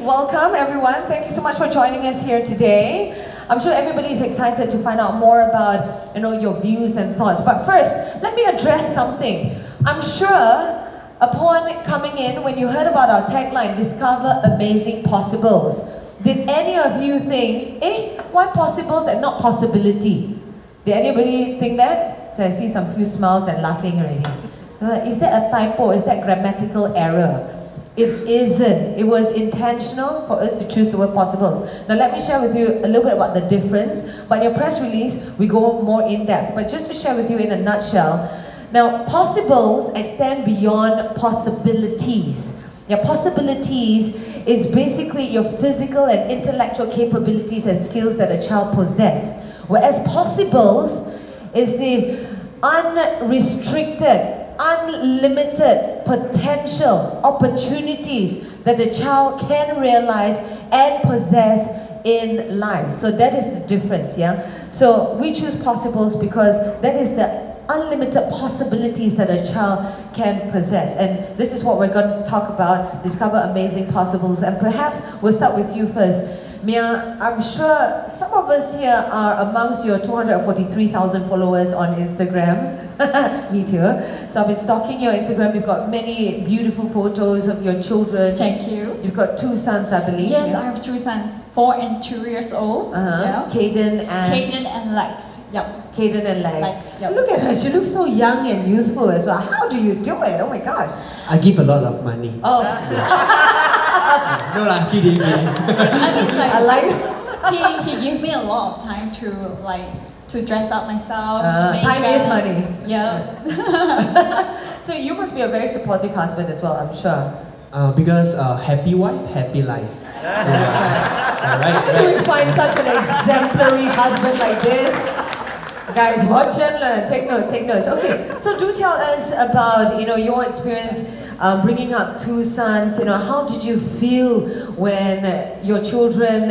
welcome everyone. Thank you so much for joining us here today. I'm sure everybody is excited to find out more about your views and thoughts. But first, let me address something. I'm sure upon coming in, when you heard about our tagline, Discover Amazing Possibles, did any of you think, why possibles and not possibility? Did anybody think that? So I see some few smiles and laughing already. Is that a typo? Is that grammatical error? It isn't. It was intentional for us to choose the word possibles. Now let me share with you a little bit about the difference. But in your press release, we go more in depth. But just to share with you in a nutshell, now possibles extend beyond possibilities. Possibilities is basically your physical and intellectual capabilities and skills that a child possesses. Whereas possibles is the unrestricted, unlimited potential opportunities that the child can realize and possess in life. So that is the difference, So we choose possibles because that is the unlimited possibilities that a child can possess. And this is what we're going to talk about, Discover Amazing Possibles. And perhaps we'll start with you first. Mia, I'm sure some of us here are amongst your 243,000 followers on Instagram. Me too. So I've been stalking your Instagram. You've got many beautiful photos of your children. Thank you. You've got 2 sons, I believe. Yes, I have 2 sons, 4 and 2 years old. Caden and Lex. Yep. Caden and Lex. Yep. Look at her. She looks so young and youthful as well. How do you do it? Oh my gosh. I give a lot of money. Oh. No lah, kidding. I mean, I like he gave me a lot of time to dress up myself. Time is money. Yeah. So you must be a very supportive husband as well, I'm sure. Because happy wife, happy life. That's right. Right. How do we find such an exemplary husband like this? Guys, watch and learn. Take notes. Okay, so do tell us about your experience bringing up 2 sons. How did you feel when your children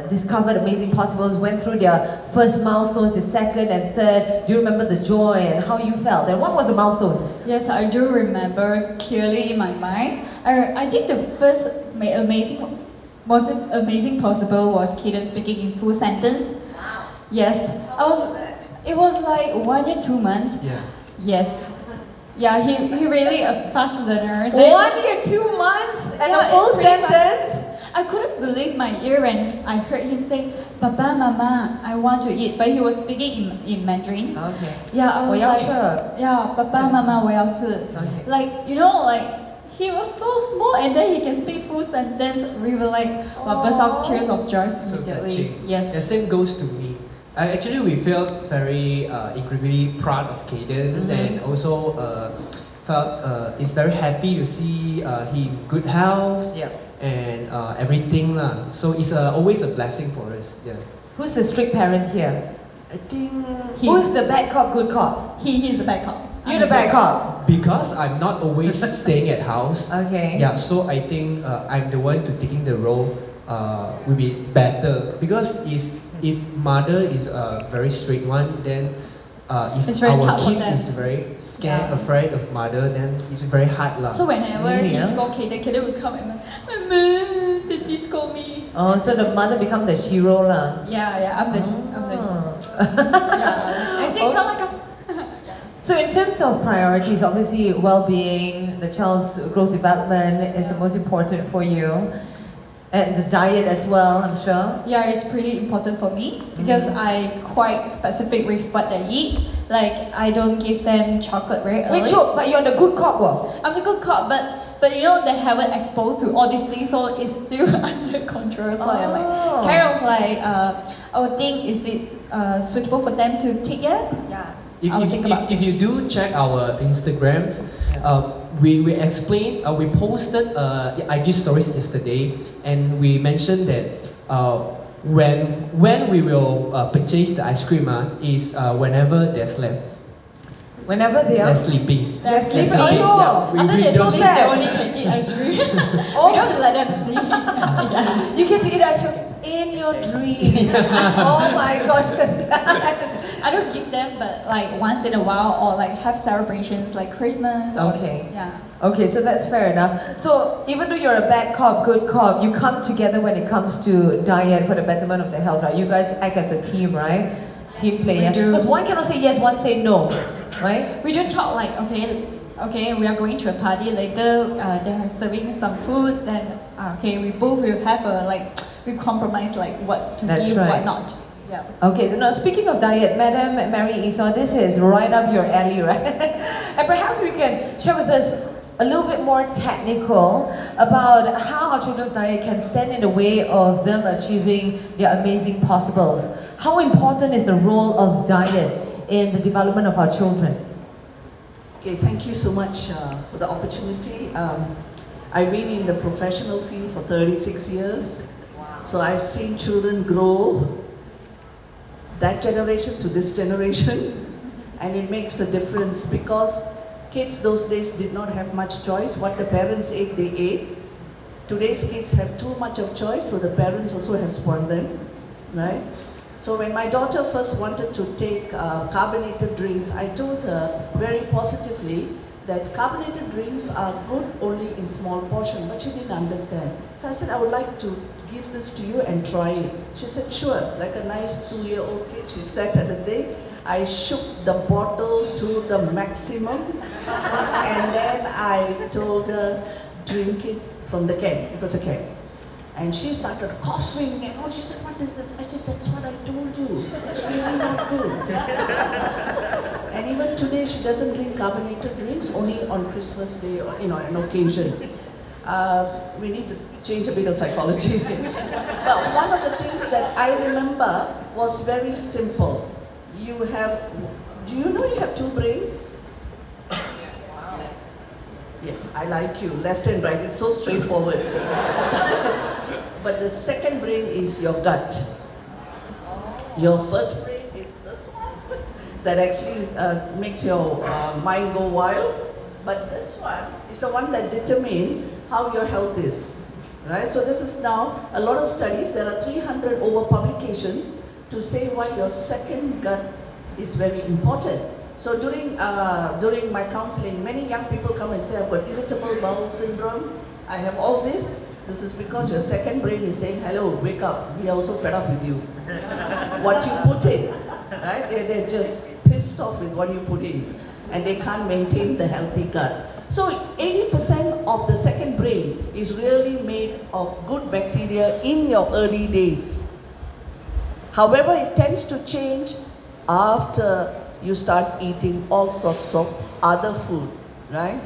discovered Amazing Possibles, went through their first milestones, the second and third? Do you remember the joy and how you felt? And what was the milestones? Yes, I do remember clearly in my mind. I think the first amazing possible was Kaden speaking in full sentence. Yes, it was like 1 year 2 months. Yeah. Yes. Yeah, he really a fast learner. 1 year 2 months and a full sentence. I couldn't believe my ear when I heard him say, "Papa, Mama, I want to eat." But he was speaking in Mandarin. Okay. Yeah, I was like, 我要吃. yeah, "Papa, Mama, 我要吃." Okay. Like he was so small and then he can speak full sentence. We were like, burst out tears of joy So immediately. touching. Yes. The same goes to me. Actually, we felt very incredibly proud of Caden and also felt is very happy to see he in good health and everything lah. So it's always a blessing for us. Yeah. Who's the strict parent here? I think Who's the bad cop, good cop? He's the bad cop. You're the bad cop. because I'm not always staying at house. Okay. Yeah. So I think I'm the one to taking the role will be better because if mother is a very strict one, then if our kids is very scared, afraid of mother, then it's very hard lah. So whenever he scold Kaden will come and Mama, did he scold me? Oh, so the mother become the shiro lah. Yeah, I'm the yeah, I think like a So in terms of priorities, obviously well-being, the child's growth development is the most important for you. And the diet as well, I'm sure. Yeah, it's pretty important for me because I quite specific with what they eat. Like I don't give them chocolate very early. Wait, but you're the good cop, I'm the good cop, but they haven't exposed to all these things, so it's still under control. So I'm like kind of like I would think is it suitable for them to take yet? Yeah. If you do check our Instagrams, we explained, we posted IG stories yesterday, and we mentioned that when we will purchase the ice cream is whenever they're slept. Whenever they're They're sleeping. sleeping. Yeah. After they so sleep, sad. they only can eat ice cream. We don't let them see. You get to eat ice cream. In your dream. Oh my gosh, I don't give them, but like once in a while, or like have celebrations like Christmas. Or, Okay. Yeah. Okay, so that's fair enough. So even though you're a bad cop, good cop, you come together when it comes to diet for the betterment of the health, right? You guys act as a team, right? Team player. we do. Because one cannot say yes, one say no, right? We don't talk like, okay, we are going to a party later, they are serving some food, then okay, we both will have a we compromise like what to That's give, right. what not. Yeah. Okay, so now speaking of diet, Madam Mary Esau, this is right up your alley, right? And perhaps we can share with us a little bit more technical about how our children's diet can stand in the way of them achieving their amazing possibles. How important is the role of diet in the development of our children? Okay, thank you so much for the opportunity. I've been in the professional field for 36 years. So I've seen children grow, that generation to this generation, and it makes a difference because kids those days did not have much choice. What the parents ate, they ate. Today's kids have too much of choice, so the parents also have spoiled them, right? So when my daughter first wanted to take carbonated drinks, I told her very positively that carbonated drinks are good only in small portion, but she didn't understand. So I said, I would like to give this to you and try it. She said, sure. It's like a nice 2-year-old kid. She sat at the day. I shook the bottle to the maximum, and then I told her, drink it from the can. It was a can. And she started coughing, and she said, what is this? I said, that's what I told you. It's really not good. And even today, she doesn't drink carbonated drinks, only on Christmas Day or, an occasion. We need to change a bit of psychology. But one of the things that I remember was very simple. Do you know you have 2 brains? Yes, I like you, left and right, it's so straightforward. But the second brain is your gut. Your first brain is this one, that actually makes your mind go wild. But this one is the one that determines how your health is, right? So this is now a lot of studies, there are 300 over publications to say why your second gut is very important. So during my counseling, many young people come and say, I've got irritable bowel syndrome, I have all this. This is because your second brain is saying, hello, wake up, we are also fed up with you. What you put in, right? They're just pissed off with what you put in, and they can't maintain the healthy gut. So 80% of the second brain is really made of good bacteria in your early days. However, it tends to change after you start eating all sorts of other food, right?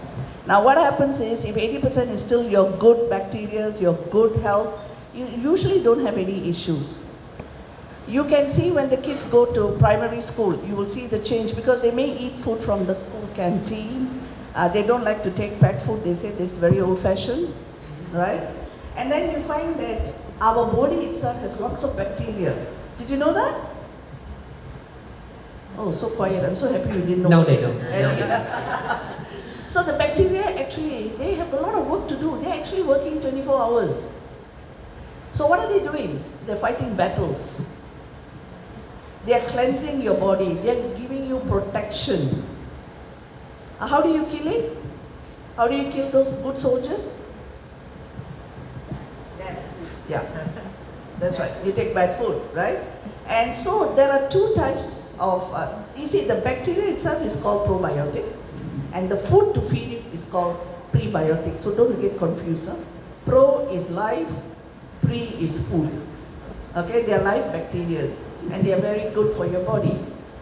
Now what happens is, if 80% is still your good bacteria, your good health, you usually don't have any issues. You can see when the kids go to primary school, you will see the change because they may eat food from the school canteen. They don't like to take packed food, they say this is very old-fashioned, right? And then you find that our body itself has lots of bacteria. Did you know that? Oh, so quiet. I'm so happy you didn't know. Now they know. So the bacteria actually, they have a lot of work to do. They're actually working 24 hours. So what are they doing? They're fighting battles. They're cleansing your body. They're giving you protection. How do you kill it? How do you kill those good soldiers? Yes. Yeah, that's right. You take bad food, right? And so there are 2 types of, you see, the bacteria itself is called probiotics, and the food to feed it is called prebiotics. So don't get confused. Huh? Pro is life, pre is food. Okay, they are live bacteria, and they are very good for your body.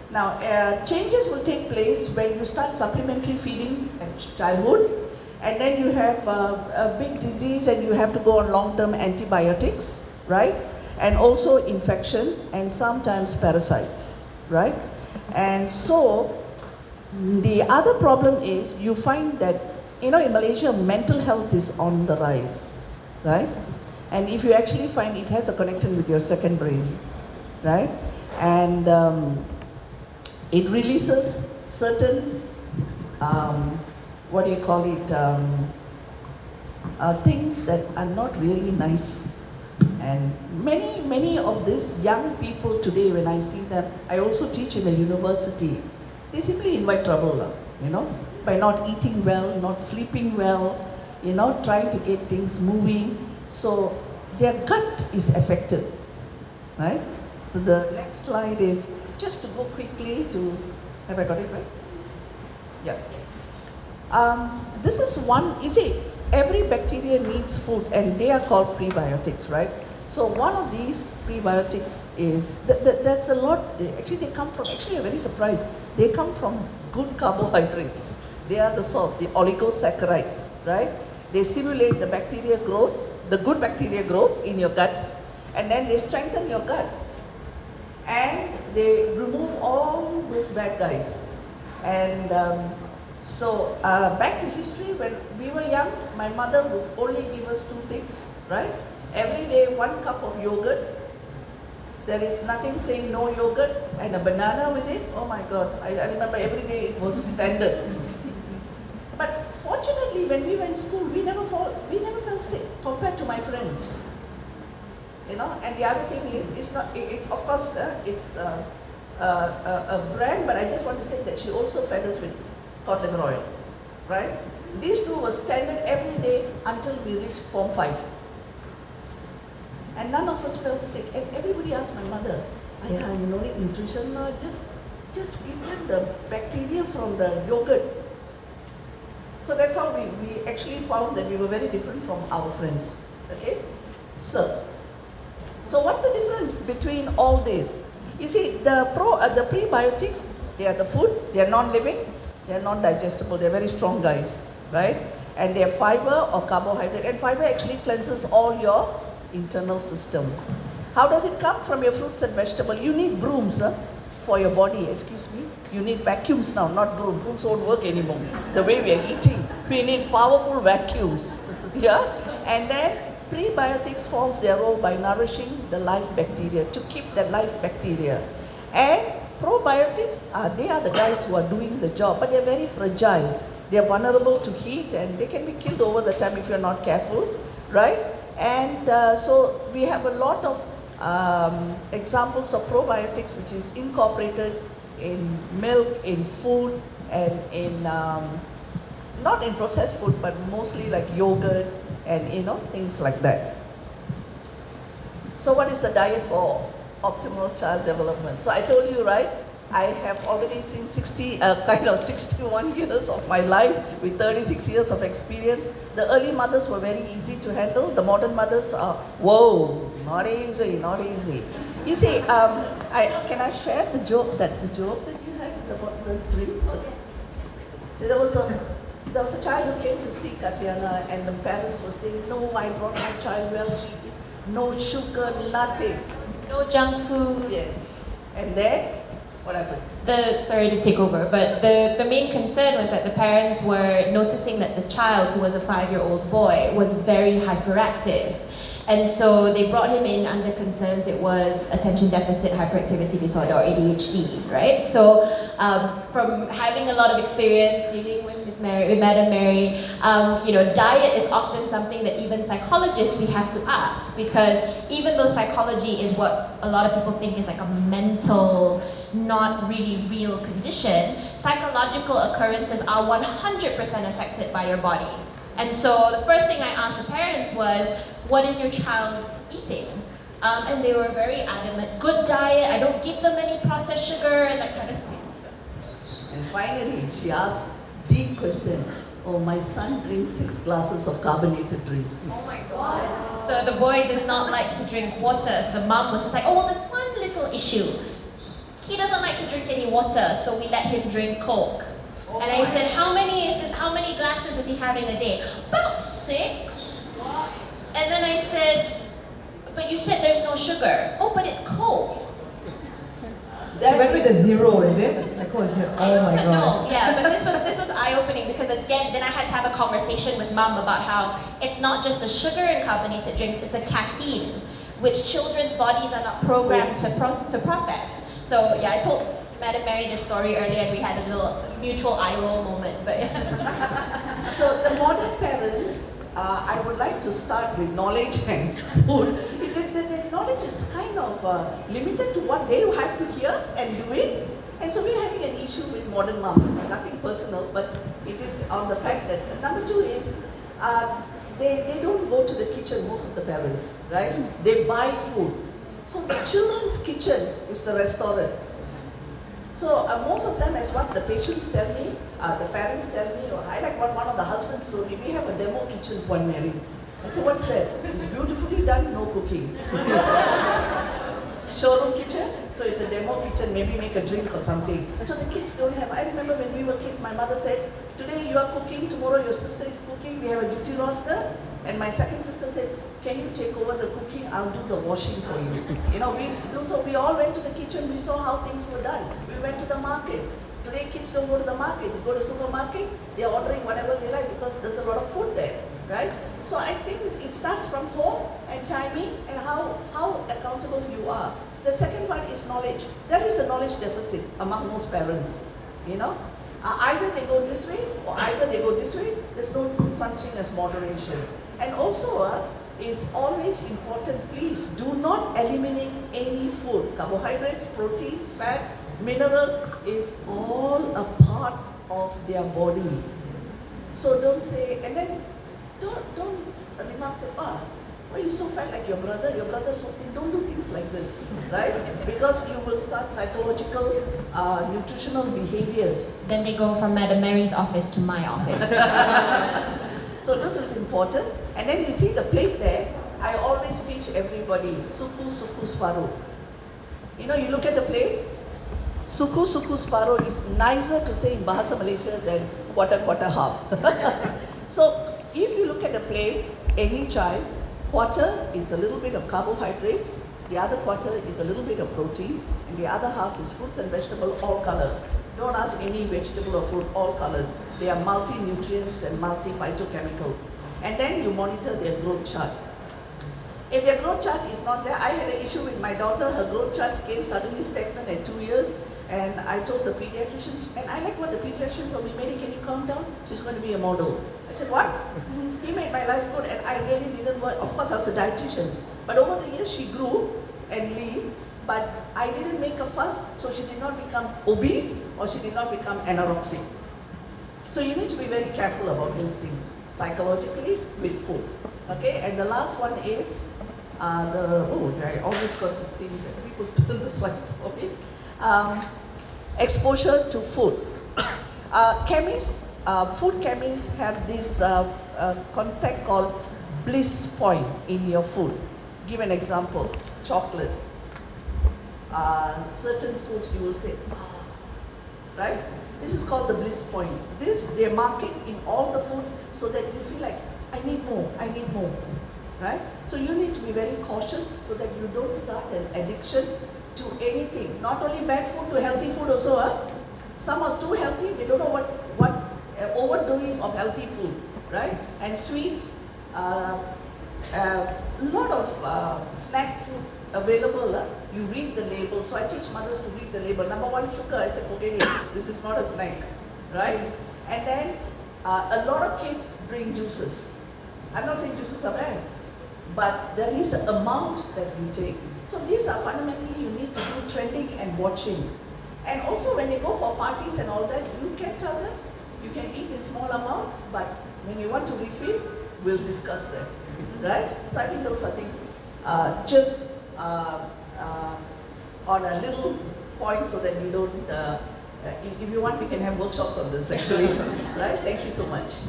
Now, changes will take place when you start supplementary feeding at childhood, and then you have a big disease and you have to go on long-term antibiotics, right? And also infection and sometimes parasites, right? And so, the other problem is you find that, in Malaysia, mental health is on the rise, right? And if you actually find it has a connection with your second brain, right? And it releases certain, things that are not really nice And many of these young people today, when I see them, I also teach in a university, they simply invite trouble, by not eating well, not sleeping well, trying to get things moving. So their gut is affected, right? So the next slide is just to go quickly to, have I got it right? Yeah. This is one, you see, every bacteria needs food and they are called prebiotics, right? So one of these prebiotics is, that's a lot, they come from, actually I'm very surprised, they come from good carbohydrates. They are the source, the oligosaccharides, right? They stimulate the bacteria growth, the good bacteria growth in your guts, and then they strengthen your guts. And they remove all those bad guys. And back to history, when we were young, my mother would only give us 2 things, right? Every day 1 cup of yogurt. There is nothing saying no yogurt, and a banana with it. Oh my God, I remember every day it was standard. But fortunately, when we were in school, we never felt sick compared to my friends. And the other thing is, it's of course, it's a brand, but I just want to say that she also fed us with cod liver oil, right? These 2 were standard every day until we reached Form 5. And none of us felt sick. And everybody asked my mother, you don't need nutrition now, just give them the bacteria from the yogurt. So that's how we actually found that we were very different from our friends, okay? So what's the difference between all this? You see, the prebiotics, they are the food, they are non-living, they are non-digestible, they're very strong guys, right? And they are fiber or carbohydrate, and fiber actually cleanses all your internal system. How does it come? From your fruits and vegetables. You need brooms for your body, excuse me. You need vacuums now, not brooms. Brooms won't work anymore. The way we are eating, we need powerful vacuums, yeah? And then prebiotics forms their role by nourishing the live bacteria, to keep the live bacteria. And probiotics, they are the guys who are doing the job, but they're very fragile. They're vulnerable to heat and they can be killed over the time if you're not careful, right? And so we have a lot of examples of probiotics which is incorporated in milk, in food, and in, not in processed food, but mostly like yogurt, and things like that. So what is the diet for optimal child development? So I told you, right, I have already seen 61 years of my life with 36 years of experience. The early mothers were very easy to handle. The modern mothers are, whoa, not easy, not easy. You see, can I share the joke that you had about the drinks? See, there was a child who came to see Katyana, and the parents were saying, no, I brought my child well, no sugar, nothing. No junk food. Yes. And then, what happened? Sorry to take over, but the main concern was that the parents were noticing that the child, who was a 5-year-old boy, was very hyperactive. And so they brought him in under concerns it was attention deficit hyperactivity disorder, or ADHD, right? So from having a lot of experience dealing with Madam Mary, diet is often something that even psychologists we have to ask, because even though psychology is what a lot of people think is like a mental, not really real condition, psychological occurrences are 100% affected by your body. And so the first thing I asked the parents was, what is your child eating? And they were very adamant, good diet, I don't give them any processed sugar and that kind of thing. And finally, she asked the question, oh, my son drinks 6 glasses of carbonated drinks. Oh my God. So the boy does not like to drink water. So the mom was just like, oh, well, there's one little issue. He doesn't like to drink any water, so we let him drink Coke. Oh, and I said, how many glasses is he having a day? About 6. And then I said, but you said there's no sugar. Oh, but it's Coke. That went with a 0, is it? Like, oh, 0. Oh my gosh. No, yeah, but this was eye-opening, because again, then I had to have a conversation with mom about how it's not just the sugar in carbonated drinks, it's the caffeine, which children's bodies are not programmed to process. So yeah, I told Madam Mary this story earlier, and we had a little mutual eye roll moment. But yeah. So the modern parents, I would like to start with knowledge and food. the knowledge is kind of limited to what they have to hear and do it. And so we're having an issue with modern moms. Nothing personal, but it is on the fact that number two is they don't go to the kitchen, most of the parents, right? They buy food. So the children's kitchen is the restaurant. So most of them, as what the patients tell me, the parents tell me, or I like what one of the husbands told me, we have a demo kitchen, Puan Mary. I said, what's that? It's beautifully done, no cooking. Showroom kitchen, so it's a demo kitchen, maybe make a drink or something. So the kids don't have, I remember when we were kids, my mother said, today you are cooking, tomorrow your sister is cooking, we have a duty roster. And my second sister said, can you take over the cooking, I'll do the washing for you. You know, so we all went to the kitchen, we saw how things were done. We went to the markets. Today kids don't go to the markets, you go to the supermarket, they're ordering whatever they like because there's a lot of food there, right? So I think it starts from home and timing and how accountable you are. The second part is knowledge. There is a knowledge deficit among most parents, you know. Either they go this way or either they go this way. There's no such thing as moderation. And also, it's always important, please do not eliminate any food. Carbohydrates, protein, fats, mineral is all a part of their body. So don't say, and then don't remark, say, why you so fat like your brother? Your brother's so thin. Don't do things like this, right? Because you will start psychological, nutritional behaviors. Then they go from Madam Mary's office to my office. So this is important. And then you see the plate there. I always teach everybody, suku, suku, separuh. You know, you look at the plate, suku, suku, separuh is nicer to say in Bahasa Malaysia than quarter, quarter, half. So if you look at the plate, any child, quarter is a little bit of carbohydrates, the other quarter is a little bit of proteins, and the other half is fruits and vegetables, all color. Don't ask any vegetable or fruit, all colors. They are multi-nutrients and multi-phytochemicals. And then you monitor their growth chart. If their growth chart is not there, I had an issue with my daughter, her growth chart came suddenly stagnant at 2 years, and I told the pediatrician, and I like what the pediatrician told me, Mary, can you calm down? She's going to be a model. I said, what? He made my life good, and I really didn't work. Of course, I was a dietitian, but over the years, she grew and lean, but I didn't make a fuss, so she did not become obese, or she did not become anorexic. So you need to be very careful about those things, psychologically, with food. Okay, and the last one is, I always got this thing that people turn the slides for me. Exposure to food. Chemists, food chemists have this concept called bliss point in your food. Give an example, chocolates. Certain foods you will say, right? This is called the bliss point. This, they mark it in all the foods so that you feel like, I need more, right? So you need to be very cautious so that you don't start an addiction to anything. Not only bad food, to healthy food also. Some are too healthy, they don't know what overdoing of healthy food, right? And sweets, a lot of snack food available. You read the label. So I teach mothers to read the label. Number one, sugar. I said, forget it. This is not a snack, right? And then a lot of kids drink juices. I'm not saying juices are bad, but there is an amount that you take. So these are fundamentally you need to do trending and watching. And also when they go for parties and all that, you can tell them, you can eat in small amounts, but when you want to refill, we'll discuss that, right? So I think those are things just on a little point so that you don't, if you want, we can have workshops on this actually, right? Thank you so much.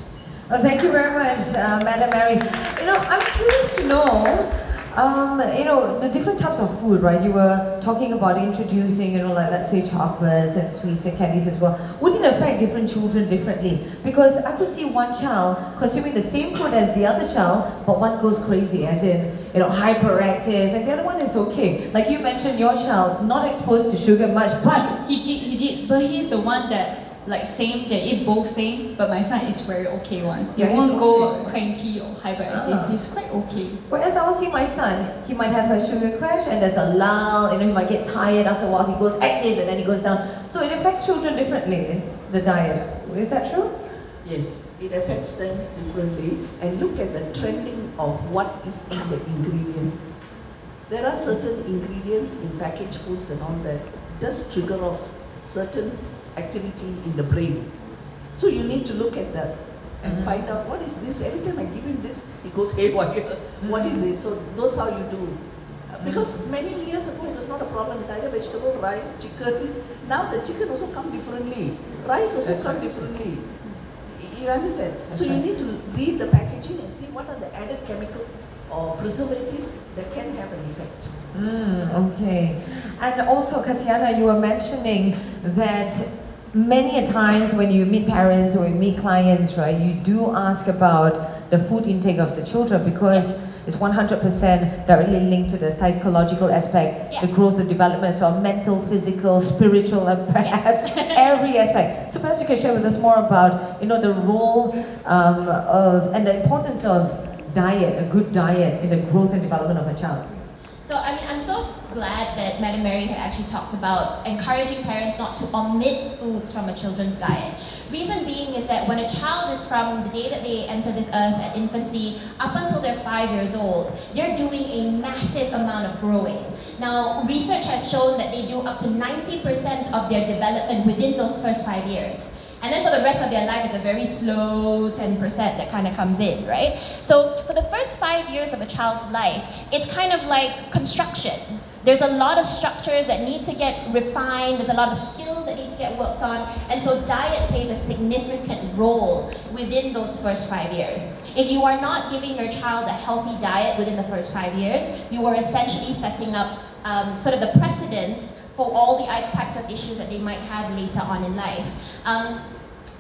Well, thank you very much, Madam Mary. You know, I'm curious to know, you know, the different types of food, right? You were talking about introducing, you know, like let's say chocolates and sweets and candies as well. Would it affect different children differently? Because I could see one child consuming the same food as the other child, but one goes crazy, as in, you know, hyperactive, and the other one is okay. Like you mentioned, your child not exposed to sugar much, but He did, but he's the one that like same, they eat both same, but my son is very okay one. He Yeah, he's won't go okay. cranky or hyperactive. He's quite okay. whereas I will see my son, he might have a sugar crash and there's a lull, you know, he might get tired after a while, he goes active and then he goes down. So it affects children differently, the diet. Is that true? Yes, it affects them differently. And look at the trending of what is in the ingredient. There are certain ingredients in packaged foods and all that does trigger off certain activity in the brain. So you need to look at this and find out what is this. Every time I give him this, he goes haywire. What is it? So those how you do. Because many years ago it was not a problem. It's either vegetable, rice, chicken. Now the chicken also come differently. Rice also come differently. You understand? So you need to read the packaging and see what are the added chemicals or preservatives that can have an effect. Okay. And also, Katiana, you were mentioning that many a times when you meet parents or you meet clients, right, you do ask about the food intake of the children because it's 100% directly linked to the psychological aspect, the growth, the development, so mental, physical, spiritual, and perhaps every aspect. So perhaps you can share with us more about, the role of and the importance of diet, a good diet in the growth and development of a child. So, I'm so glad that Madam Mary had actually talked about encouraging parents not to omit foods from a children's diet. Reason being is that when a child is from the day that they enter this earth at infancy up until they're 5 years old, they're doing a massive amount of growing. Now, research has shown that they do up to 90% of their development within those first 5 years. And then for the rest of their life, it's a very slow 10% that kind of comes in, right? So for the first 5 years of a child's life, it's kind of like construction. There's a lot of structures that need to get refined, there's a lot of skills that need to get worked on, and so diet plays a significant role within those first 5 years. If you are not giving your child a healthy diet within the first 5 years, you are essentially setting up sort of the precedents for all the types of issues that they might have later on in life.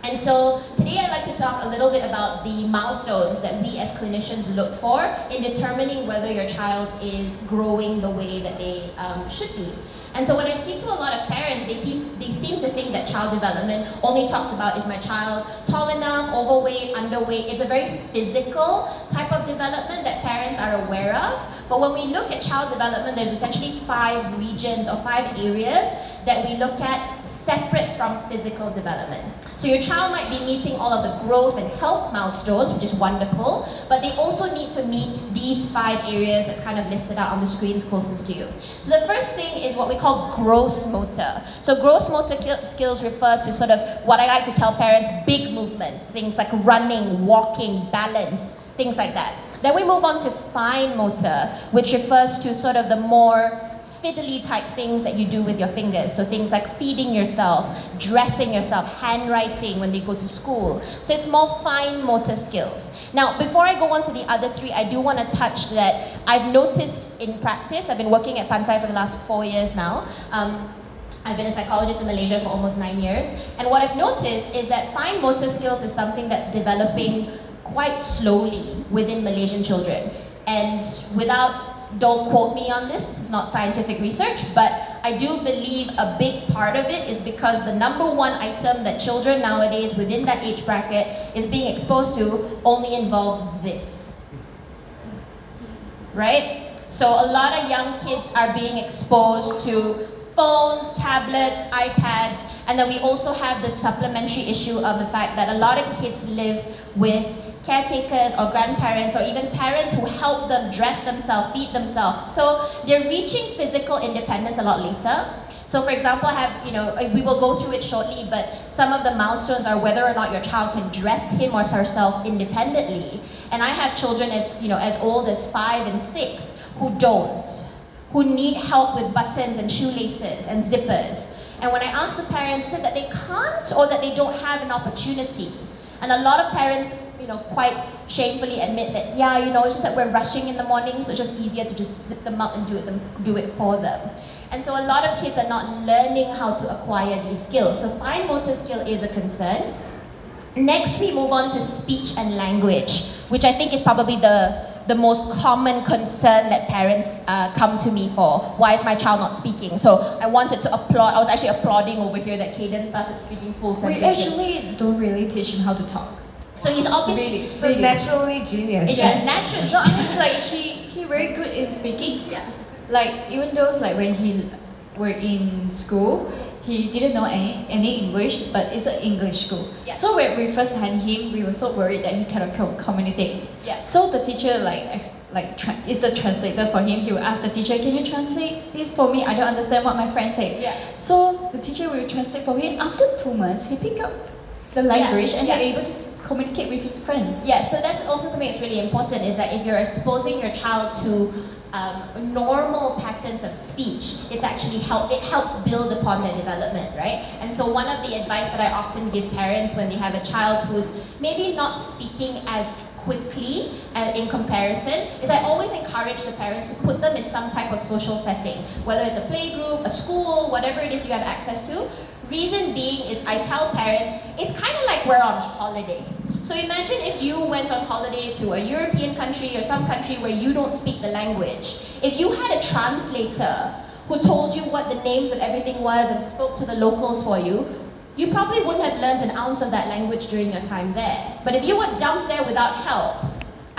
And so today I'd like to talk a little bit about the milestones that we as clinicians look for in determining whether your child is growing the way that they should be. And so when I speak to a lot of parents, they seem to think that child development only talks about, is my child tall enough, overweight, underweight. It's a very physical type of development that parents are aware of. But when we look at child development, there's essentially 5 regions or 5 areas that we look at separate from physical development. So your child might be meeting all of the growth and health milestones, which is wonderful, but they also need to meet these 5 areas that's kind of listed out on the screens closest to you. So the first thing is what we call gross motor. So gross motor skills refer to sort of what I like to tell parents, big movements, things like running, walking, balance, things like that. Then we move on to fine motor, which refers to sort of the more fiddly type things that you do with your fingers. So things like feeding yourself, dressing yourself, handwriting when they go to school. So it's more fine motor skills. Now, before I go on to the other 3, I do want to touch that I've noticed in practice, I've been working at Pantai for the last 4 years now. I've been a psychologist in Malaysia for almost 9 years. And what I've noticed is that fine motor skills is something that's developing quite slowly within Malaysian children. And don't quote me on this is not scientific research, but I do believe a big part of it is because the #1 item that children nowadays within that age bracket is being exposed to only involves this. Right? So a lot of young kids are being exposed to phones, tablets, iPads, and then we also have the supplementary issue of the fact that a lot of kids live with caretakers or grandparents or even parents who help them dress themselves, feed themselves. So they're reaching physical independence a lot later. So for example, we will go through it shortly, but some of the milestones are whether or not your child can dress him or herself independently. And I have children as old as 5 and 6 who don't, who need help with buttons and shoelaces and zippers. And when I ask the parents, they said that they can't or that they don't have an opportunity. And a lot of parents, quite shamefully admit that, it's just that we're rushing in the morning, so it's just easier to just zip them up and do it for them. And so a lot of kids are not learning how to acquire these skills. So fine motor skill is a concern. Next, we move on to speech and language, which I think is probably the most common concern that parents come to me for. Why is my child not speaking? So I wanted to applaud, I was actually applauding over here that Caden started speaking full sentences. We actually don't really teach him how to talk. So he's obviously So he's naturally genius. Yes, naturally. No, it's like he very good in speaking. Yeah. Like even though when he were in school, he didn't know any English, but it's an English school. Yeah. So when we first had him, we were so worried that he cannot communicate. Yeah. So the teacher is the translator for him. He will ask the teacher, "Can you translate this for me? I don't understand what my friend said." Yeah. So the teacher will translate for him. After 2 months, he picked up the language and he's able to communicate with his friends. Yeah, so that's also something that's really important, is that if you're exposing your child to normal patterns of speech, it helps build upon their development, right? And so one of the advice that I often give parents when they have a child who's maybe not speaking as quickly in comparison is I always encourage the parents to put them in some type of social setting, whether it's a playgroup, a school, whatever it is you have access to. Reason being is I tell parents, it's kind of like we're on holiday. So imagine if you went on holiday to a European country or some country where you don't speak the language. If you had a translator who told you what the names of everything was and spoke to the locals for you, you probably wouldn't have learned an ounce of that language during your time there. But if you were dumped there without help,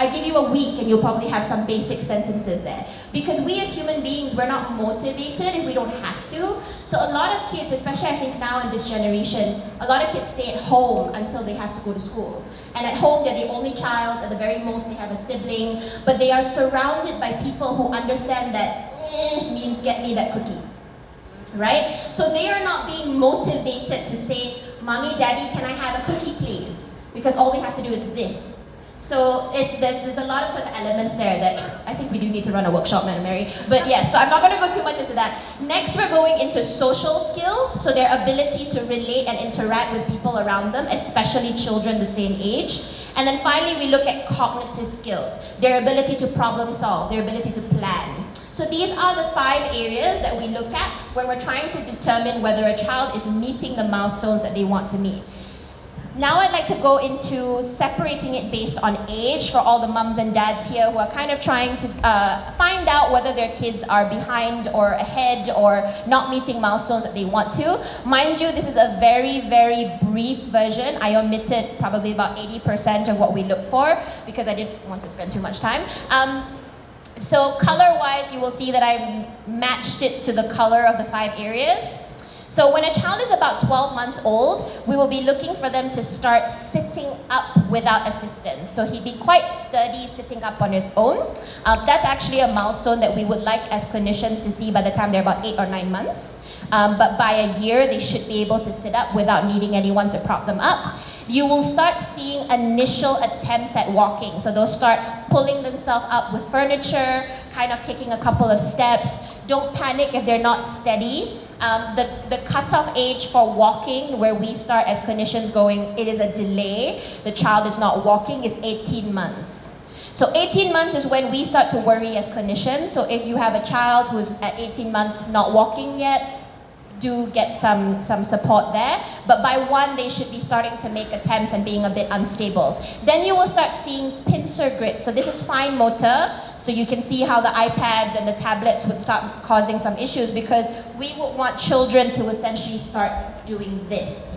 I give you a week and you'll probably have some basic sentences there. Because we as human beings, we're not motivated if we don't have to. So a lot of kids, especially I think now in this generation, a lot of kids stay at home until they have to go to school. And at home, they're the only child, at the very most they have a sibling, but they are surrounded by people who understand that means get me that cookie. Right? So they are not being motivated to say, "Mommy, Daddy, can I have a cookie please?" Because all they have to do is this. So there's a lot of sort of elements there that I think we do need to run a workshop, Madam Mary. But yes, so I'm not going to go too much into that. Next, we're going into social skills, so their ability to relate and interact with people around them, especially children the same age. And then finally, we look at cognitive skills, their ability to problem solve, their ability to plan. So these are the 5 areas that we look at when we're trying to determine whether a child is meeting the milestones that they want to meet. Now I'd like to go into separating it based on age for all the mums and dads here who are kind of trying to find out whether their kids are behind or ahead or not meeting milestones that they want to. Mind you, this is a very, very brief version. I omitted probably about 80% of what we look for because I didn't want to spend too much time. So color-wise, you will see that I matched it to the color of the 5 areas. So when a child is about 12 months old, we will be looking for them to start sitting up without assistance. So he'd be quite sturdy sitting up on his own. That's actually a milestone that we would like as clinicians to see by the time they're about 8 or 9 months. But by a year, they should be able to sit up without needing anyone to prop them up. You will start seeing initial attempts at walking. So they'll start pulling themselves up with furniture, kind of taking a couple of steps. Don't panic if they're not steady. The cutoff age for walking, where we start as clinicians going, it is a delay, the child is not walking, is 18 months. So 18 months is when we start to worry as clinicians. So if you have a child who's at 18 months not walking yet, do get some support there. But by 1, they should be starting to make attempts and being a bit unstable. Then you will start seeing pincer grip. So this is fine motor. So you can see how the iPads and the tablets would start causing some issues because we would want children to essentially start doing this.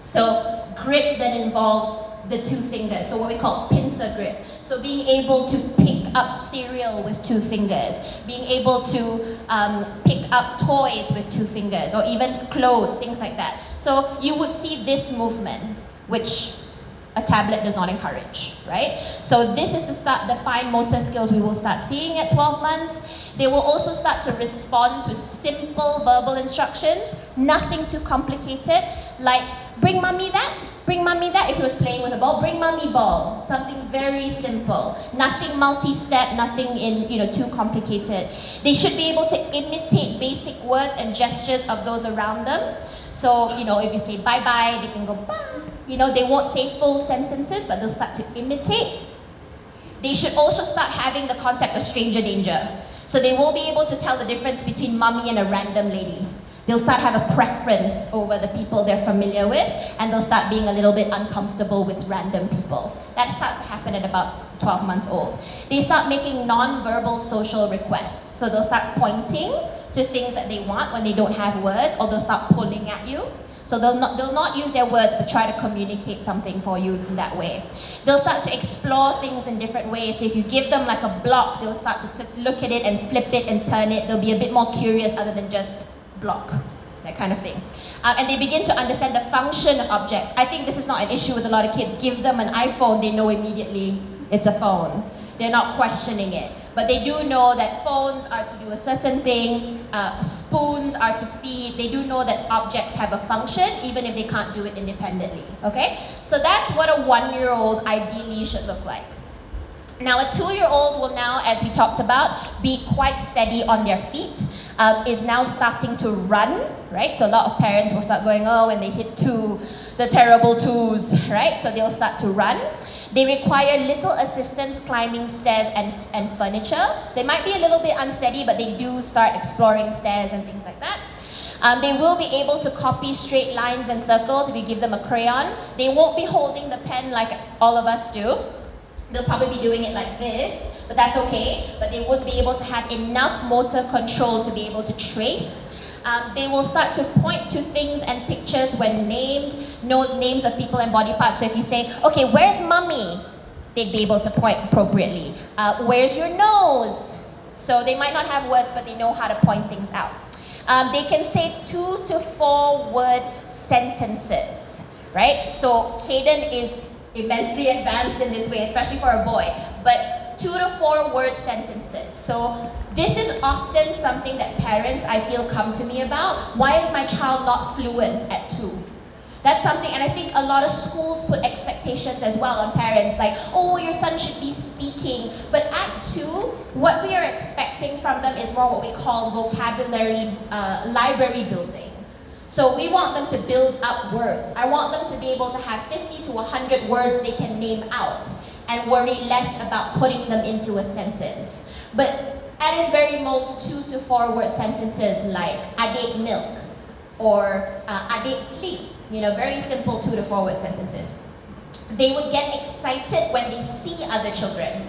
So grip that involves the 2 fingers, so what we call pincer grip. So being able to pick up cereal with 2 fingers, being able to pick up toys with 2 fingers, or even clothes, things like that. So you would see this movement, which a tablet does not encourage, right? So this is the fine motor skills we will start seeing at 12 months. They will also start to respond to simple verbal instructions, nothing too complicated, like bring mommy that, bring mommy that. If he was playing with a ball, bring mommy ball. Something very simple. Nothing multi-step, nothing too complicated. They should be able to imitate basic words and gestures of those around them. So, if you say bye-bye, they can go bye. They won't say full sentences, but they'll start to imitate. They should also start having the concept of stranger danger. So they will be able to tell the difference between mommy and a random lady. They'll start have a preference over the people they're familiar with, and they'll start being a little bit uncomfortable with random people. That starts to happen at about 12 months old. They start making non-verbal social requests. So they'll start pointing to things that they want when they don't have words, or they'll start pulling at you. So they'll not use their words, but try to communicate something for you in that way. They'll start to explore things in different ways. So if you give them like a block, they'll start to look at it and flip it and turn it. They'll be a bit more curious other than just block, that kind of thing. And they begin to understand the function of objects. I think this is not an issue with a lot of kids. Give them an iPhone, they know immediately it's a phone. they're not questioning it. But they do know that phones are to do a certain thing, spoons are to feed. They do know that objects have a function, even if they can't do it independently, okay? So that's what a 1-year-old ideally should look like. Now, a 2-year-old will now, as we talked about, be quite steady on their feet, is now starting to run, right? So a lot of parents will start going, oh, when they hit 2, the terrible 2s, right? So they'll start to run. They require little assistance climbing stairs and furniture. So they might be a little bit unsteady, but they do start exploring stairs and things like that. They will be able to copy straight lines and circles if you give them a crayon. They won't be holding the pen like all of us do. They'll probably be doing it like this, but that's okay. But they would be able to have enough motor control to be able to trace. They will start to point to things and pictures when named, knows names of people and body parts. So if you say, okay, where's mommy? They'd be able to point appropriately. Where's your nose? So they might not have words, but they know how to point things out. They can say 2 to 4 word sentences, right? So Caden is immensely advanced in this way, especially for a boy, but 2 to 4 word sentences. So this is often something that parents, I feel, come to me about. Why is my child not fluent at 2? That's something, and I think a lot of schools put expectations as well on parents, like, oh, your son should be speaking. But at 2, what we are expecting from them is more what we call vocabulary library building. So we want them to build up words. I want them to be able to have 50 to 100 words they can name out and worry less about putting them into a sentence. But at its very most, 2 to 4 word sentences like adik milk or adik sleep, you know, very simple 2 to 4 word sentences. They would get excited when they see other children.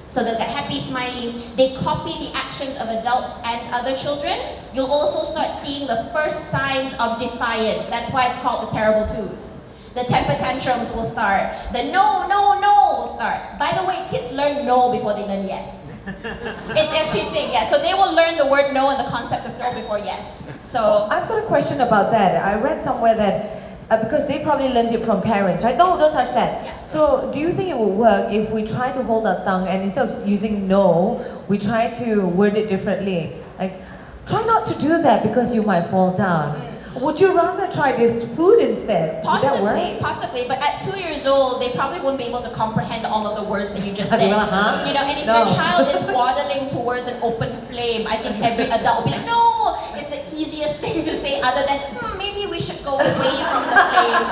So they'll get happy, smiley. They copy the actions of adults and other children. You'll also start seeing the first signs of defiance. That's why it's called the terrible 2s. The temper tantrums will start. The no, no, no will start. By the way, kids learn no before they learn yes. It's actually a thing, yeah. So they will learn the word no and the concept of no before yes. So I've got a question about that. I read somewhere that because they probably learned it from parents, right? No, don't touch that. Yeah. So do you think it will work if we try to hold our tongue and instead of using no, we try to word it differently? Like, try not to do that because you might fall down. Would you rather try this food instead? Would that work? Possibly, but at 2 years old, they probably wouldn't be able to comprehend all of the words that you just said. You know, and if your child is waddling towards an open flame, I think every adult will be like, no! It's the easiest thing to say other than, maybe we should go away from the flame.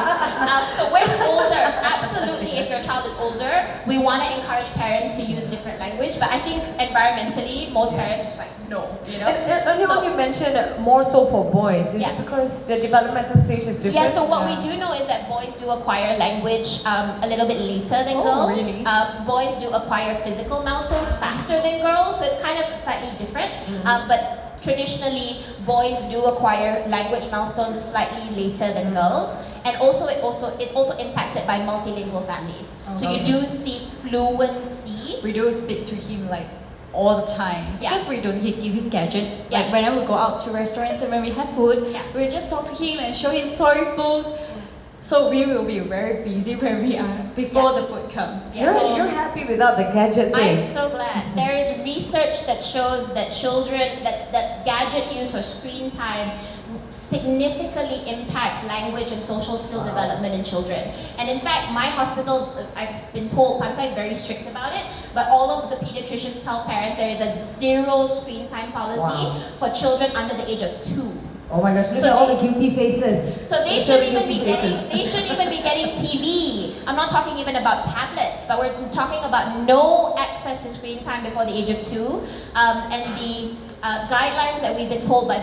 So when older, absolutely, if your child is older, we want to encourage parents to use different language, but I think environmentally, most parents are just like, no, you know? And earlier on you mentioned more so for boys. Is it because the developmental stage is different? Yeah, so what we do know is that boys do acquire language a little bit later than girls. Really? Boys do acquire physical milestones faster than girls, so it's kind of slightly different. But traditionally, boys do acquire language milestones slightly later than girls, and also it's also impacted by multilingual families. So you do see fluency. We do speak to him like all the time because we don't give him gadgets. Like whenever we go out to restaurants and when we have food, we just talk to him and show him storybooks. So we will be very busy when we are before the food comes. You're happy without the gadget thing. I'm so glad. There is research that shows that children, that gadget use or screen time significantly impacts language and social skill development in children. And in fact, my hospitals, I've been told, Panta is very strict about it, but all of the pediatricians tell parents there is a 0 screen time policy for children under the age of 2. Oh my gosh, look at all the guilty faces. So they shouldn't even be getting TV. I'm not talking even about tablets, but we're talking about no access to screen time before the age of 2. And the guidelines that we've been told by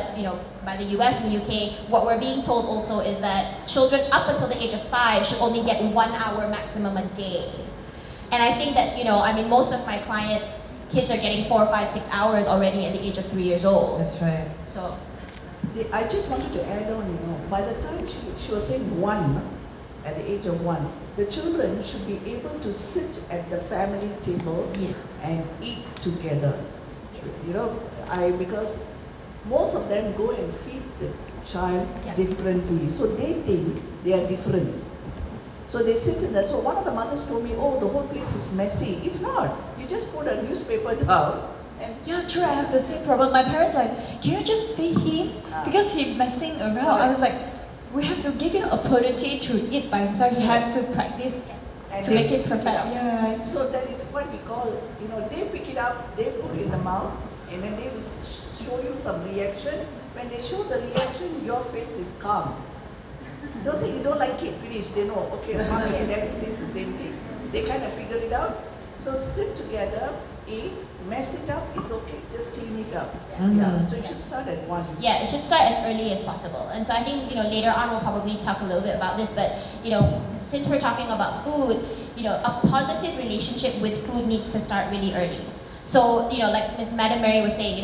the US and the UK, what we're being told also is that children up until the age of 5 should only get 1 hour maximum a day. And I think that, most of my clients, kids are getting 4, 5, 6 hours already at the age of 3 years old. That's right. So I just wanted to add on, by the time she was saying 1, at the age of 1, the children should be able to sit at the family table and eat together. Because most of them go and feed the child differently. So they think they are different. So they sit in there. So one of the mothers told me, oh, the whole place is messy. It's not. You just put a newspaper down. And Yeah, true. I have the same problem. My parents like, can you just feed him because he's messing around? I was like, we have to give him opportunity to eat by himself. He have to practice And to they make it perfect. pick it up. Yeah. So that is what we call, they pick it up, they put it in the mouth, and then they will show you some reaction. When they show the reaction, your face is calm. Don't say you don't like it, finish. They know, okay, mommy and daddy says the same thing. They kind of figure it out. So sit together, eat, mess it up, it's okay, just clean it up. Yeah. So you should start at 1. Yeah, it should start as early as possible. And so I think, later on we'll probably talk a little bit about this, but, since we're talking about food, a positive relationship with food needs to start really early. So, like Ms. Madam Mary was saying,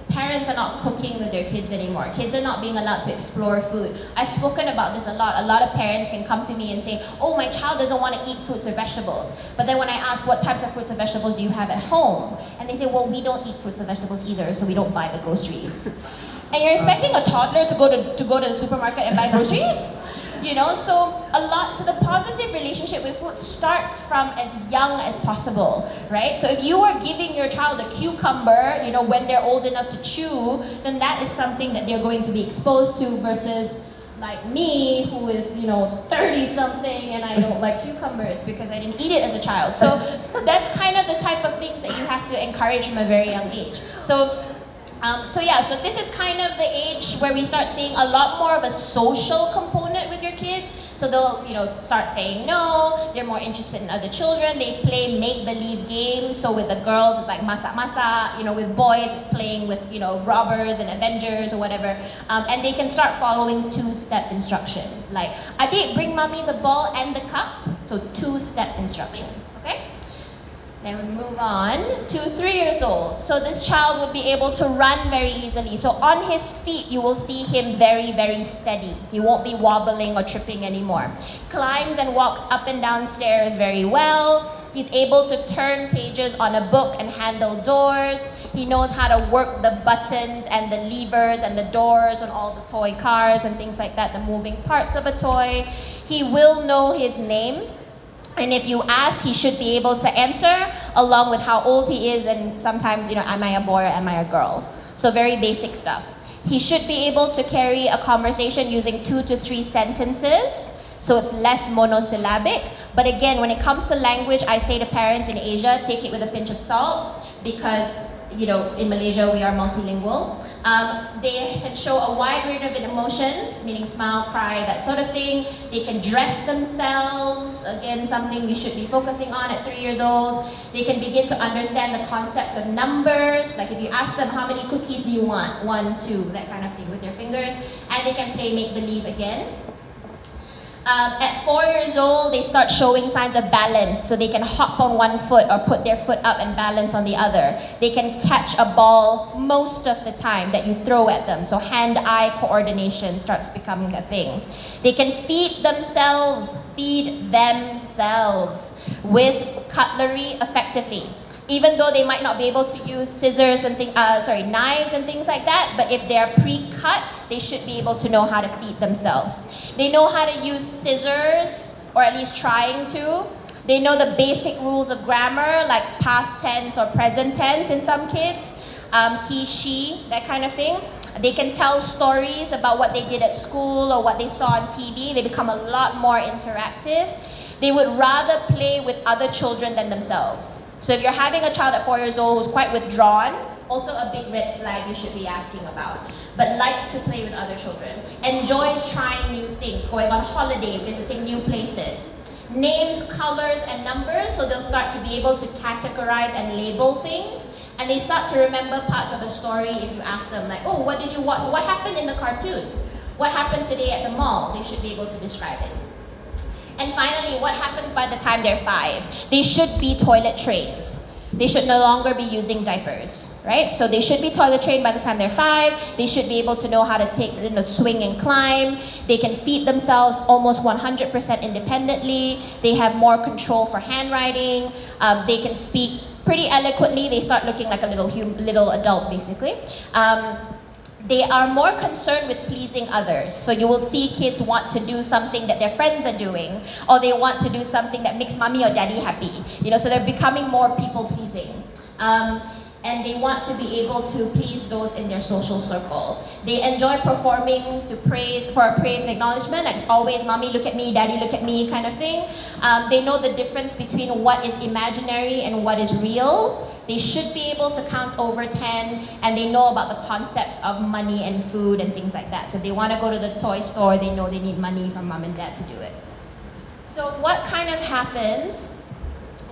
parents are not cooking with their kids anymore. Kids are not being allowed to explore food. I've spoken about this a lot. A lot of parents can come to me and say, oh, my child doesn't want to eat fruits or vegetables. But then when I ask, what types of fruits and vegetables do you have at home? And they say, well, we don't eat fruits and vegetables either, so we don't buy the groceries. And you're expecting a toddler to go to the supermarket and buy groceries? So the positive relationship with food starts from as young as possible, right? So if you are giving your child a cucumber, when they're old enough to chew, then that is something that they're going to be exposed to versus like me, who is, 30-something and I don't like cucumbers because I didn't eat it as a child. So that's kind of the type of things that you have to encourage from a very young age. So this is kind of the age where we start seeing a lot more of a social component with your kids. So they'll, start saying no, they're more interested in other children, they play make-believe games. So with the girls, it's like masak-masak, with boys, it's playing with, robbers and Avengers or whatever. And they can start following 2-step instructions. Like, adik, bring mommy the ball and the cup. So 2-step instructions, okay? Then we move on to 3 years old. So this child would be able to run very easily. So on his feet, you will see him very, very steady. He won't be wobbling or tripping anymore. Climbs and walks up and down stairs very well. He's able to turn pages on a book and handle doors. He knows how to work the buttons and the levers and the doors on all the toy cars and things like that, the moving parts of a toy. He will know his name. And if you ask, he should be able to answer along with how old he is and sometimes, am I a boy or am I a girl? So very basic stuff. He should be able to carry a conversation using 2 to 3 sentences. So it's less monosyllabic. But again, when it comes to language, I say to parents in Asia, take it with a pinch of salt because, in Malaysia, we are multilingual. They can show a wide range of emotions, meaning smile, cry, that sort of thing. They can dress themselves, again, something we should be focusing on at 3 years old. They can begin to understand the concept of numbers, like if you ask them, how many cookies do you want? 1, 2, that kind of thing with their fingers. And they can play make-believe again. At 4 years old, they start showing signs of balance, so they can hop on one foot or put their foot up and balance on the other. They can catch a ball most of the time that you throw at them, so hand-eye coordination starts becoming a thing. They can feed themselves with cutlery effectively. Even though they might not be able to use scissors and knives and things like that, but if they're pre-cut, they should be able to know how to feed themselves. They know how to use scissors, or at least trying to. They know the basic rules of grammar, like past tense or present tense in some kids, he, she, that kind of thing. They can tell stories about what they did at school or what they saw on TV. They become a lot more interactive. They would rather play with other children than themselves. So if you're having a child at 4 years old who's quite withdrawn, also a big red flag you should be asking about, but likes to play with other children, enjoys trying new things, going on holiday, visiting new places, names, colors, and numbers, so they'll start to be able to categorize and label things, and they start to remember parts of a story if you ask them, like, oh, what happened in the cartoon? What happened today at the mall? They should be able to describe it. And finally, what happens by the time they're 5? They should be toilet trained. They should no longer be using diapers, right? So they should be toilet trained by the time they're 5. They should be able to know how to swing and climb. They can feed themselves almost 100% independently. They have more control for handwriting. They can speak pretty eloquently. They start looking like a little adult, basically. they are more concerned with pleasing others. So you will see kids want to do something that their friends are doing, or they want to do something that makes mommy or daddy happy. You know, so they're becoming more people-pleasing. And they want to be able to please those in their social circle. They enjoy performing to praise, for praise and acknowledgement, like it's always mommy look at me, daddy look at me kind of thing. They know the difference between what is imaginary and what is real. They should be able to count over 10, and they know about the concept of money and food and things like that. So if they want to go to the toy store, they know they need money from mom and dad to do it. So what kind of happens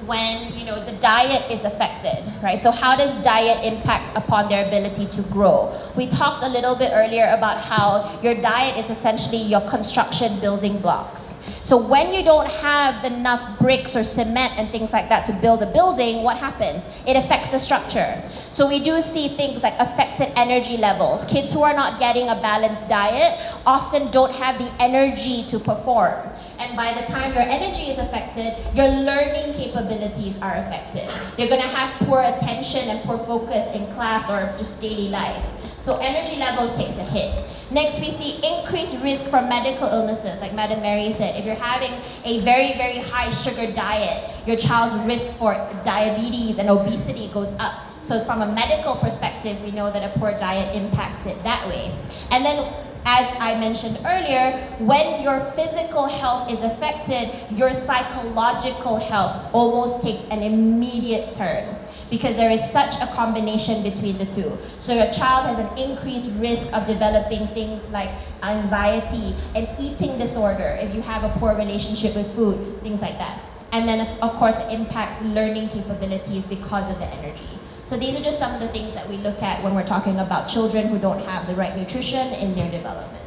when, you know, the diet is affected, right? So how does diet impact upon their ability to grow? We talked a little bit earlier about how your diet is essentially your construction building blocks. So when you don't have enough bricks or cement and things like that to build a building, what happens? It affects the structure. So we do see things like affected energy levels. Kids who are not getting a balanced diet often don't have the energy to perform. And by the time your energy is affected, your learning capabilities are affected. They're gonna have poor attention and poor focus in class or just daily life. So energy levels takes a hit. Next, we see increased risk for medical illnesses, like Madam Mary said. If you're having a very, very high sugar diet, your child's risk for diabetes and obesity goes up. So from a medical perspective, we know that a poor diet impacts it that way. And then, as I mentioned earlier, when your physical health is affected, your psychological health almost takes an immediate turn, because there is such a combination between the two. So your child has an increased risk of developing things like anxiety and eating disorder if you have a poor relationship with food, things like that. And then of course it impacts learning capabilities because of the energy. So these are just some of the things that we look at when we're talking about children who don't have the right nutrition in their development.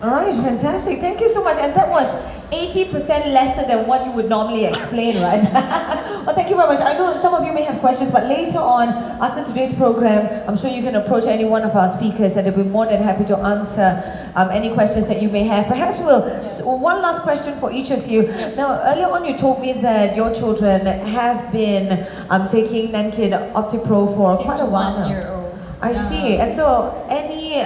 All right, fantastic. Thank you so much. And that was 80% lesser than what you would normally explain, right? Well, thank you very much. I know some of you may have questions, but later on, after today's program, I'm sure you can approach any one of our speakers and they'll be more than happy to answer any questions that you may have. Perhaps one last question for each of you. Now, earlier on you told me that your children have been taking NANKID OPTIPRO for quite a while now. 1 year old. I see. And so, any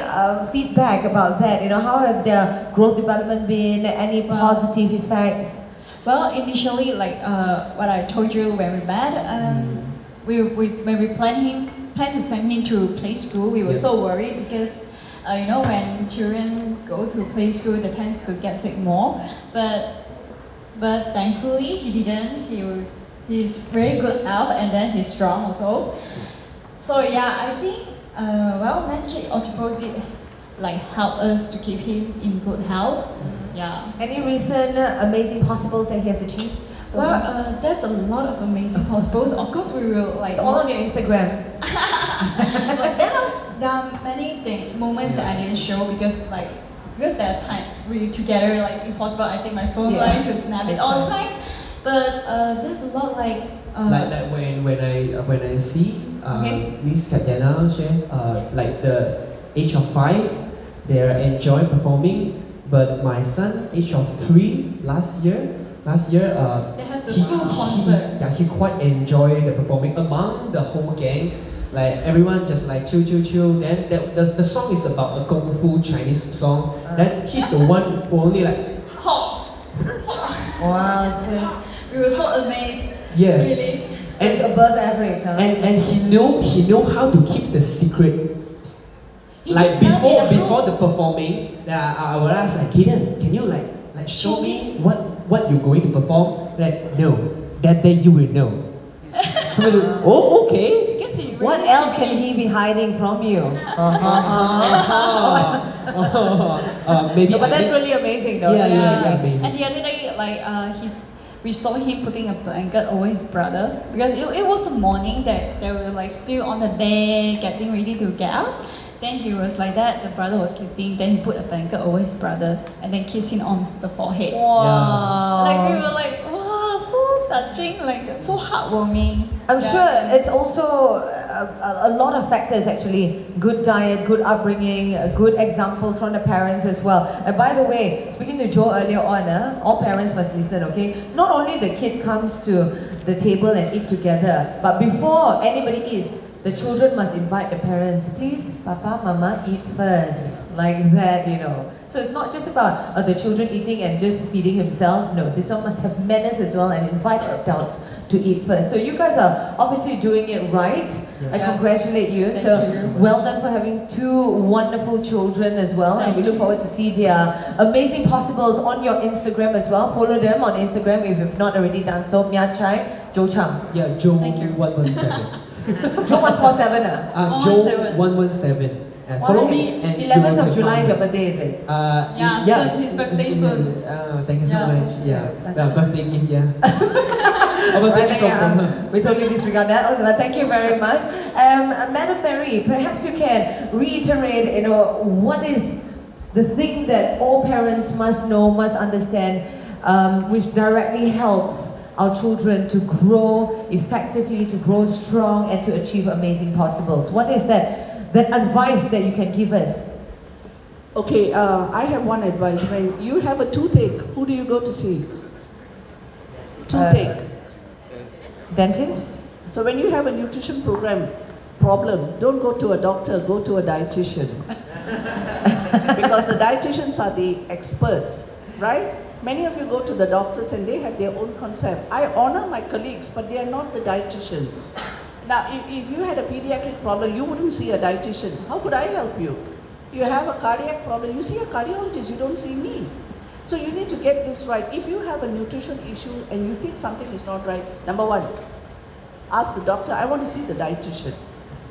feedback about that? You know, how have their growth development been? Any positive effects? Well, initially, like what I told you when we met, when we planned to send him to play school, we were so worried because you know, when children go to play school, they tend to get sick more. But thankfully, he didn't. He's very good health, and then he's strong also. So yeah, I think well, NANKID OPTIPRO did like help us to keep him in good health. Yeah. Any recent amazing possibles that he has achieved? So Well, there's a lot of amazing possibles. Of course, we will like. it's all on your Instagram. But there are many moments that I didn't show because there are time we together like impossible. I take my phone line to snap it all the time. But there's a lot like when I see Miss Katyana like the age of 5, they are enjoy performing. But my son, age of 3, last year, they have the school concert. Yeah, he quite enjoy the performing among the whole gang. Like everyone just like chill. Then the song is about a kung fu Chinese song. Then he's the one who only like Hop. Wow, so We were so amazed. yeah. Really. it's above average, huh? And he know how to keep the secret. Like does in the before house. the performing, I will ask like, Gideon, can you like show me what you're going to perform? Like, no, that day you will know. So we're like, oh, okay. Because he really What else cheeky. can he be hiding from you? Maybe. No, but that's really amazing, though. Yeah, That's yeah, really yeah. amazing. And the other day, like we saw him putting a blanket over his brother because it was a morning that they were like still on the bed, getting ready to get up. Then he was like that. The brother was sleeping. Then he put a blanket over his brother and then kissed him on the forehead. Wow. Like we were like, wow, so touching, like so heartwarming. I'm Yeah. sure it's also a lot of factors actually. Good diet, good upbringing, good examples from the parents as well. And by the way, speaking to Joe earlier on, all parents must listen, okay? Not only the kid comes to the table and eat together, but before anybody eats, the children must invite the parents, please, Papa, Mama, eat first. Like that, you know. So it's not just about the children eating and just feeding himself. No, this one must have manners as well and invite adults to eat first. So you guys are obviously doing it right. Yeah. I congratulate you. Thank So you. well done for having two wonderful children as well. And we look forward to see their amazing possibles on your Instagram as well. Follow them on Instagram if you've not already done so. Mia Chai, Joe Chang. Yeah, Joe Thank you. 117. Joe 147 Joe 117. 117. Follow me and 11th you of will July is your find me. birthday, is it? Yeah, soon, his birthday soon. Thank you so Yeah. much. Yeah, birthday gift, yeah. Oh, birthday Right, gift from her. we totally disregard that. Oh, but thank you very much. Madam Mary, perhaps you can reiterate, you know, what is the thing that all parents must know, must understand, which directly helps our children to grow effectively, to grow strong, and to achieve amazing possibles. What is that advice that you can give us? Okay, I have one advice. When you have a toothache, who do you go to see? Toothache. Dentist? So when you have a nutrition problem, don't go to a doctor, go to a dietitian. Because the dietitians are the experts, right? Many of you go to the doctors and they have their own concept. I honor my colleagues, but they are not the dietitians. Now, if you had a pediatric problem, you wouldn't see a dietitian. How could I help you? You have a cardiac problem, you see a cardiologist, you don't see me. So you need to get this right. If you have a nutrition issue and you think something is not right, number one, ask the doctor, I want to see the dietitian.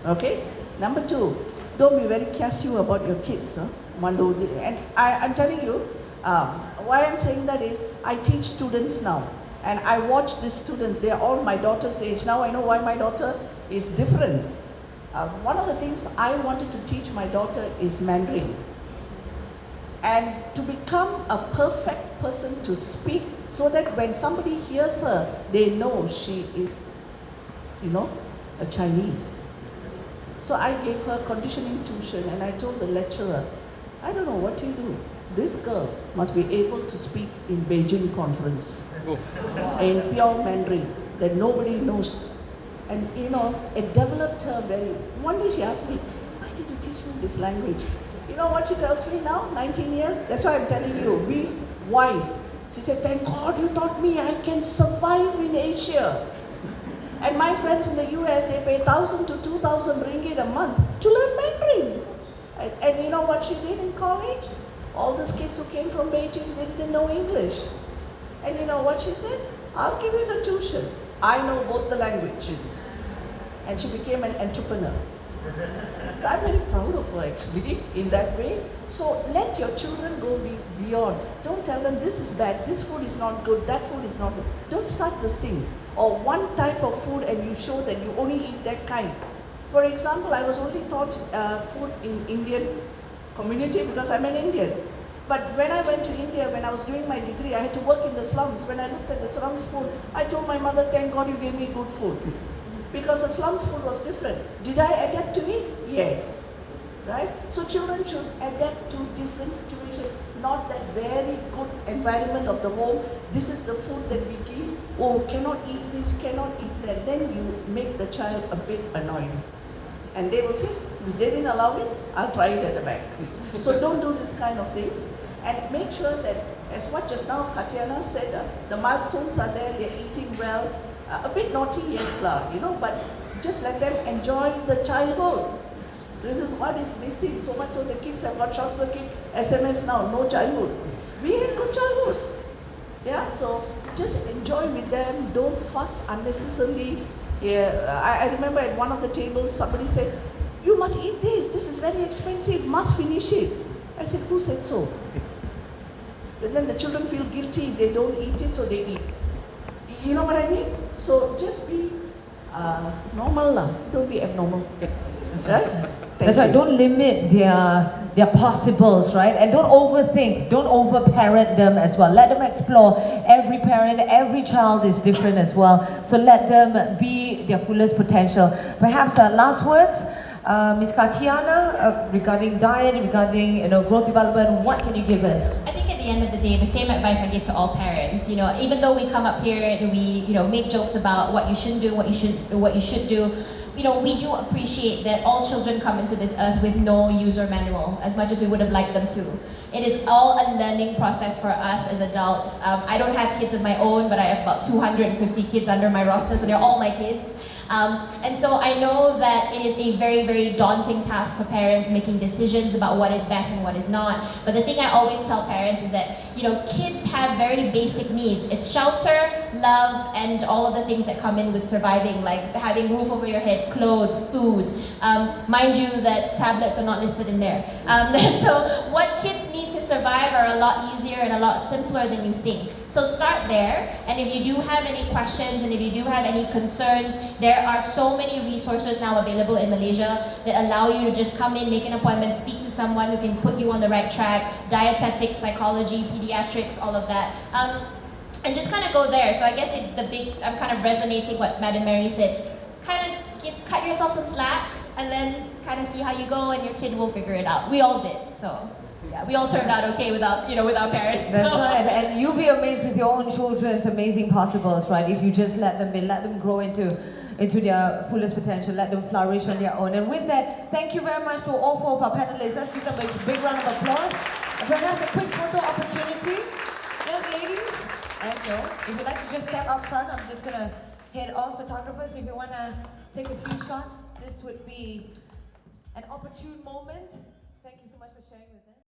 Okay? Number two, don't be very casue about your kids. Huh? And I'm telling you, why I'm saying that is, I teach students now. And I watch these students, they are all my daughter's age. Now I know why my daughter is different. One of the things I wanted to teach my daughter is Mandarin. And to become a perfect person to speak, so that when somebody hears her, they know she is, you know, a Chinese. So I gave her conditioning tuition and I told the lecturer, I don't know what you do. This girl must be able to speak in Beijing conference in pure Mandarin that nobody knows. And you know, it developed her very. One day she asked me, why did you teach me this language? You know what she tells me now, 19 years? That's why I'm telling you, be wise. She said, thank God you taught me I can survive in Asia. And my friends in the US, they pay 1,000 to 2,000 ringgit a month to learn Mandarin. And you know what she did in college? All these kids who came from Beijing, they didn't know English. And you know what she said? I'll give you the tuition. I know both the language. And she became an entrepreneur. So I'm very proud of her actually in that way. So let your children go beyond. Don't tell them this is bad, this food is not good, that food is not good. Don't start this thing. Or one type of food and you show that you only eat that kind. For example, I was only taught food in Indian community because I'm an Indian. But when I went to India, when I was doing my degree, I had to work in the slums. When I looked at the slums food, I told my mother, thank God you gave me good food. Because the slums food was different. Did I adapt to it? Yes. Right? So children should adapt to different situations, not that very good environment of the home. This is the food that we give. Oh, cannot eat this, cannot eat that. Then you make the child a bit annoyed. And they will say, since they didn't allow it, I'll try it at the back. So don't do this kind of things. And make sure that, as what just now Katyana said, the milestones are there, they're eating well. A bit naughty, yes, you know, but just let them enjoy the childhood. This is what is missing. So much so the kids have got short circuit SMS now, no childhood. We had good childhood. Yeah, so just enjoy with them, don't fuss unnecessarily. Yeah, I remember at one of the tables somebody said, you must eat this is very expensive, must finish it. I said, who said so? And then the children feel guilty, they don't eat it, so they eat. You know what I mean? So just be normal, don't be abnormal. Right? That's right, don't limit their possibles, right? And don't overthink, don't over-parent them as well. Let them explore. Every parent, every child is different as well. So let them be their fullest potential. Perhaps last words, Ms. Katyana, regarding diet, regarding growth development, what can you give us? I think at the end of the day, the same advice I give to all parents. You know, even though we come up here and we, make jokes about what you shouldn't do, what you should do, we do appreciate that all children come into this earth with no user manual, as much as we would have liked them to. It is all a learning process for us as adults. I don't have kids of my own, but I have about 250 kids under my roster, so they're all my kids. And so I know that it is a very, very daunting task for parents making decisions about what is best and what is not. But the thing I always tell parents is that, kids have very basic needs. It's shelter, love, and all of the things that come in with surviving, like having roof over your head, clothes, food. Mind you that tablets are not listed in there. So what kids need to survive are a lot easier and a lot simpler than you think. So start there, and if you do have any questions and if you do have any concerns, there are so many resources now available in Malaysia that allow you to just come in, make an appointment, speak to someone who can put you on the right track, dietetics, psychology, pediatrics, all of that. And just kind of go there. So I guess I'm kind of resonating what Madam Mary said. Kind of cut yourself some slack, and then kind of see how you go, and your kid will figure it out. We all did, so. Yeah, we all turned out okay without parents. That's right, and you'll be amazed with your own children's amazing possibles, right? If you just let them grow into their fullest potential, let them flourish on their own. And with that, thank you very much to all 4 of our panelists. Let's give them a big round of applause. And perhaps a quick photo opportunity. Young ladies, if you'd like to just step up front, I'm just gonna head off. Photographers, if you wanna take a few shots, this would be an opportune moment. Thank you so much for sharing with us.